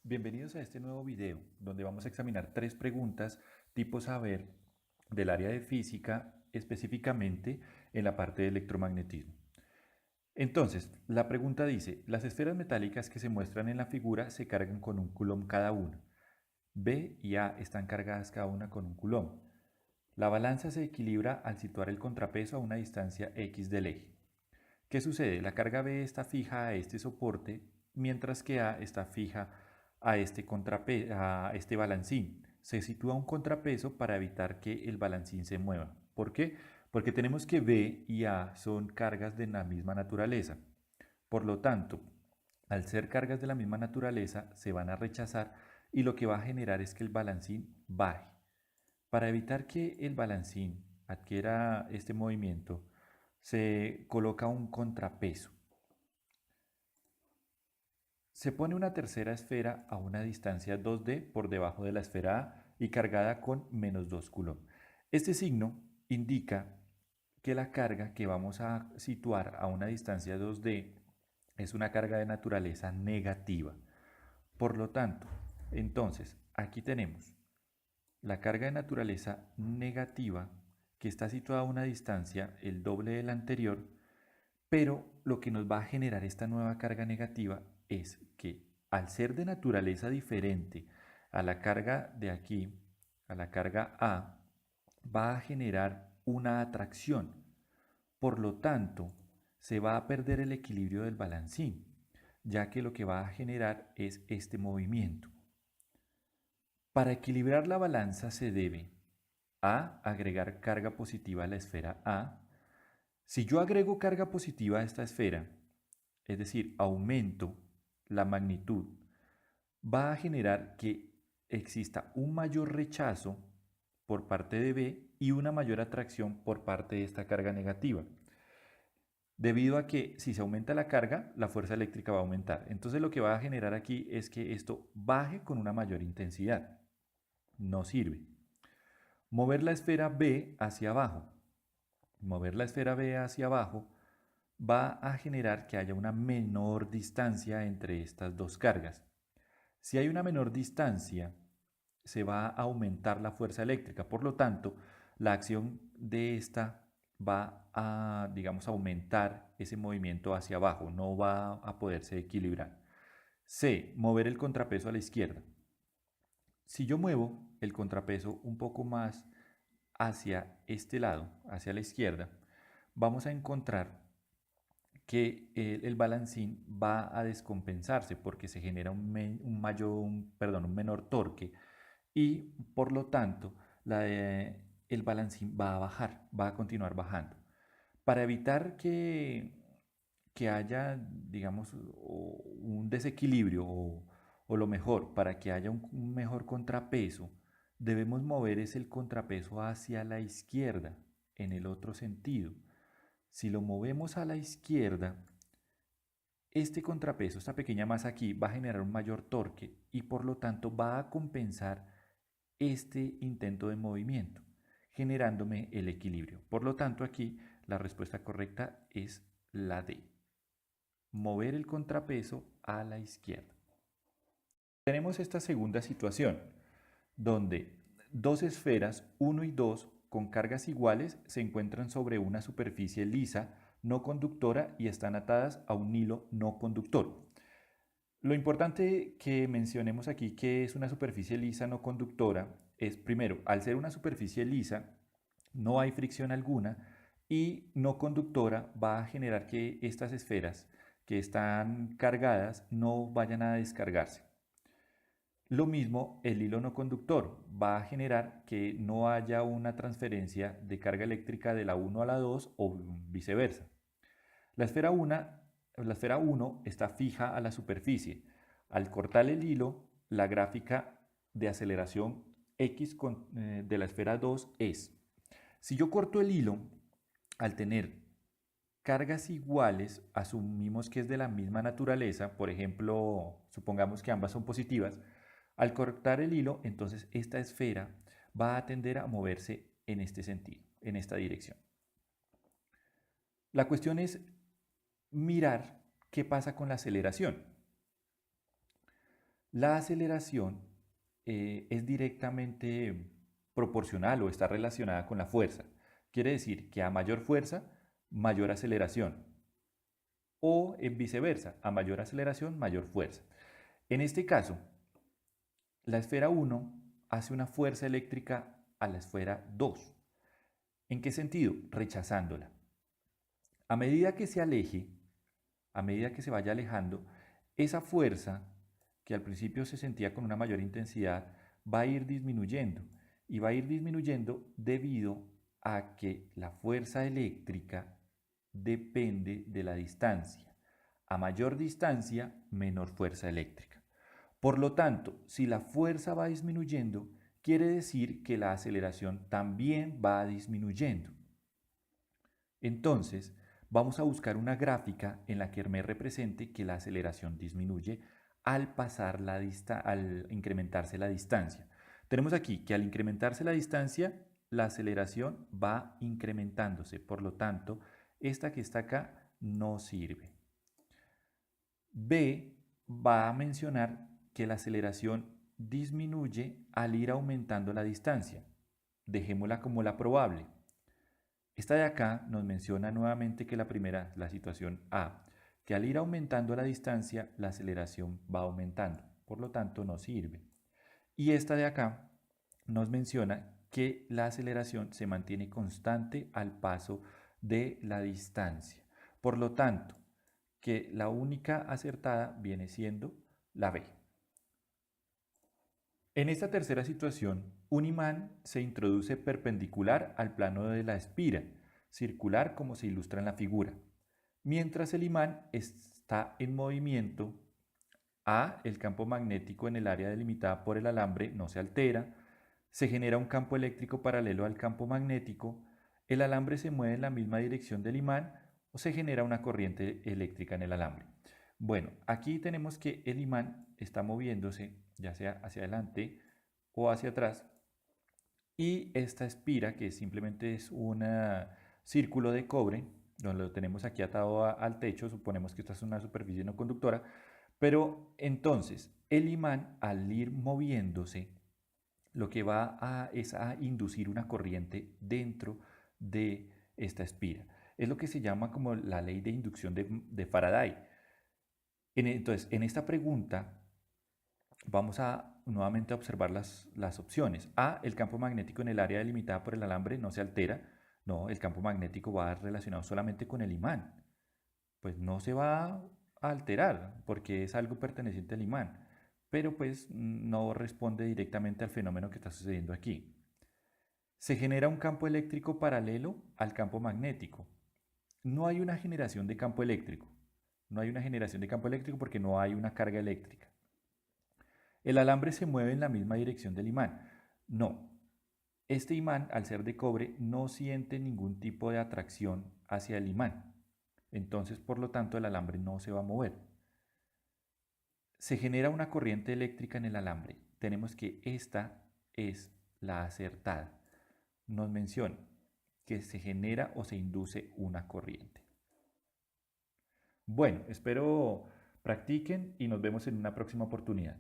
Bienvenidos a este nuevo video donde vamos a examinar tres preguntas tipo saber del área de física, específicamente en la parte de electromagnetismo. Entonces, la pregunta dice, las esferas metálicas que se muestran en la figura se cargan con un coulomb cada una. B y A están cargadas cada una con un coulomb. La balanza se equilibra al situar el contrapeso a una distancia X del eje. ¿Qué sucede? La carga B está fija a este soporte, mientras que A está fija a este balancín. Se sitúa un contrapeso para evitar que el balancín se mueva. ¿Por qué? Porque tenemos que B y A son cargas de la misma naturaleza. Por lo tanto, al ser cargas de la misma naturaleza, se van a rechazar y lo que va a generar es que el balancín baje. Para evitar que el balancín adquiera este movimiento, se coloca un contrapeso. Se pone una tercera esfera a una distancia 2D por debajo de la esfera A y cargada con -2 coulomb. Este signo indica que la carga que vamos a situar a una distancia 2D es una carga de naturaleza negativa. Por lo tanto, entonces, aquí tenemos la carga de naturaleza negativa que está situada a una distancia el doble de la anterior, pero lo que nos va a generar esta nueva carga negativa es que al ser de naturaleza diferente a la carga de aquí, a la carga A, va a generar una atracción. Por lo tanto, se va a perder el equilibrio del balancín, ya que lo que va a generar es este movimiento. Para equilibrar la balanza se debe a agregar carga positiva a la esfera A. Si yo agrego carga positiva a esta esfera, es decir, aumento la magnitud, va a generar que exista un mayor rechazo por parte de B y una mayor atracción por parte de esta carga negativa. Debido a que si se aumenta la carga, la fuerza eléctrica va a aumentar. Entonces lo que va a generar aquí es que esto baje con una mayor intensidad. No sirve. Mover la esfera B hacia abajo. Mover la esfera B hacia abajo va a generar que haya una menor distancia entre estas dos cargas. Si hay una menor distancia, se va a aumentar la fuerza eléctrica. Por lo tanto, la acción de esta va a, digamos, aumentar ese movimiento hacia abajo. No va a poderse equilibrar. C. Mover el contrapeso a la izquierda. Si yo muevo el contrapeso un poco más hacia este lado, hacia la izquierda, vamos a encontrar que el balancín va a descompensarse porque se genera un menor torque y por lo tanto el balancín va a bajar, va a continuar bajando. Para evitar que haya, digamos, un desequilibrio o lo mejor, para que haya un mejor contrapeso, debemos mover el contrapeso hacia la izquierda, en el otro sentido. Si lo movemos a la izquierda, este contrapeso, esta pequeña masa aquí, va a generar un mayor torque y por lo tanto va a compensar este intento de movimiento, generándome el equilibrio. Por lo tanto, aquí la respuesta correcta es la D. Mover el contrapeso a la izquierda. Tenemos esta segunda situación, donde dos esferas 1 y 2 con cargas iguales se encuentran sobre una superficie lisa no conductora y están atadas a un hilo no conductor. Lo importante que mencionemos aquí que es una superficie lisa no conductora es, primero, al ser una superficie lisa, no hay fricción alguna y no conductora va a generar que estas esferas que están cargadas no vayan a descargarse. Lo mismo el hilo no conductor va a generar que no haya una transferencia de carga eléctrica de la 1 a la 2 o viceversa. La esfera 1 está fija a la superficie. Al cortar el hilo, la gráfica de aceleración X de la esfera 2 es, si yo corto el hilo, al tener cargas iguales, asumimos que es de la misma naturaleza, por ejemplo, supongamos que ambas son positivas, al cortar el hilo, entonces esta esfera va a tender a moverse en este sentido, en esta dirección. La cuestión es mirar qué pasa con la aceleración. La aceleración es directamente proporcional o está relacionada con la fuerza. Quiere decir que a mayor fuerza, mayor aceleración. O en viceversa, a mayor aceleración, mayor fuerza. En este caso, la esfera 1 hace una fuerza eléctrica a la esfera 2. ¿En qué sentido? Rechazándola. A medida que se aleje, a medida que se vaya alejando, esa fuerza que al principio se sentía con una mayor intensidad va a ir disminuyendo y va a ir disminuyendo debido a que la fuerza eléctrica depende de la distancia. A mayor distancia, menor fuerza eléctrica. Por lo tanto, si la fuerza va disminuyendo, quiere decir que la aceleración también va disminuyendo. Entonces, vamos a buscar una gráfica en la que me represente que la aceleración disminuye al incrementarse la distancia. Tenemos aquí que al incrementarse la distancia, la aceleración va incrementándose. Por lo tanto, esta que está acá no sirve. B va a mencionar que la aceleración disminuye al ir aumentando la distancia. Dejémosla como la probable. Esta de acá nos menciona nuevamente que la situación A, que al ir aumentando la distancia, la aceleración va aumentando, por lo tanto no sirve. Y esta de acá nos menciona que la aceleración se mantiene constante al paso de la distancia. Por lo tanto, que la única acertada viene siendo la B. En esta tercera situación, un imán se introduce perpendicular al plano de la espira, circular como se ilustra en la figura. Mientras el imán está en movimiento, A, el campo magnético en el área delimitada por el alambre no se altera, se genera un campo eléctrico paralelo al campo magnético, el alambre se mueve en la misma dirección del imán o se genera una corriente eléctrica en el alambre. Bueno, aquí tenemos que el imán está moviéndose ya sea hacia adelante o hacia atrás y esta espira, que simplemente es un círculo de cobre, donde lo tenemos aquí atado al techo, suponemos que esta es una superficie no conductora, pero entonces el imán al ir moviéndose lo que es a inducir una corriente dentro de esta espira. Es lo que se llama como la ley de inducción de Faraday. Entonces, en esta pregunta vamos a nuevamente a observar las opciones. A, el campo magnético en el área delimitada por el alambre no se altera. No, el campo magnético va relacionado solamente con el imán. Pues no se va a alterar porque es algo perteneciente al imán, pero pues no responde directamente al fenómeno que está sucediendo aquí. Se genera un campo eléctrico paralelo al campo magnético. No hay una generación de campo eléctrico. No hay una generación de campo eléctrico porque no hay una carga eléctrica. El alambre se mueve en la misma dirección del imán. No. Este imán, al ser de cobre, no siente ningún tipo de atracción hacia el imán. Entonces, por lo tanto, el alambre no se va a mover. Se genera una corriente eléctrica en el alambre. Tenemos que esta es la acertada. Nos menciona que se genera o se induce una corriente. Bueno, espero practiquen y nos vemos en una próxima oportunidad.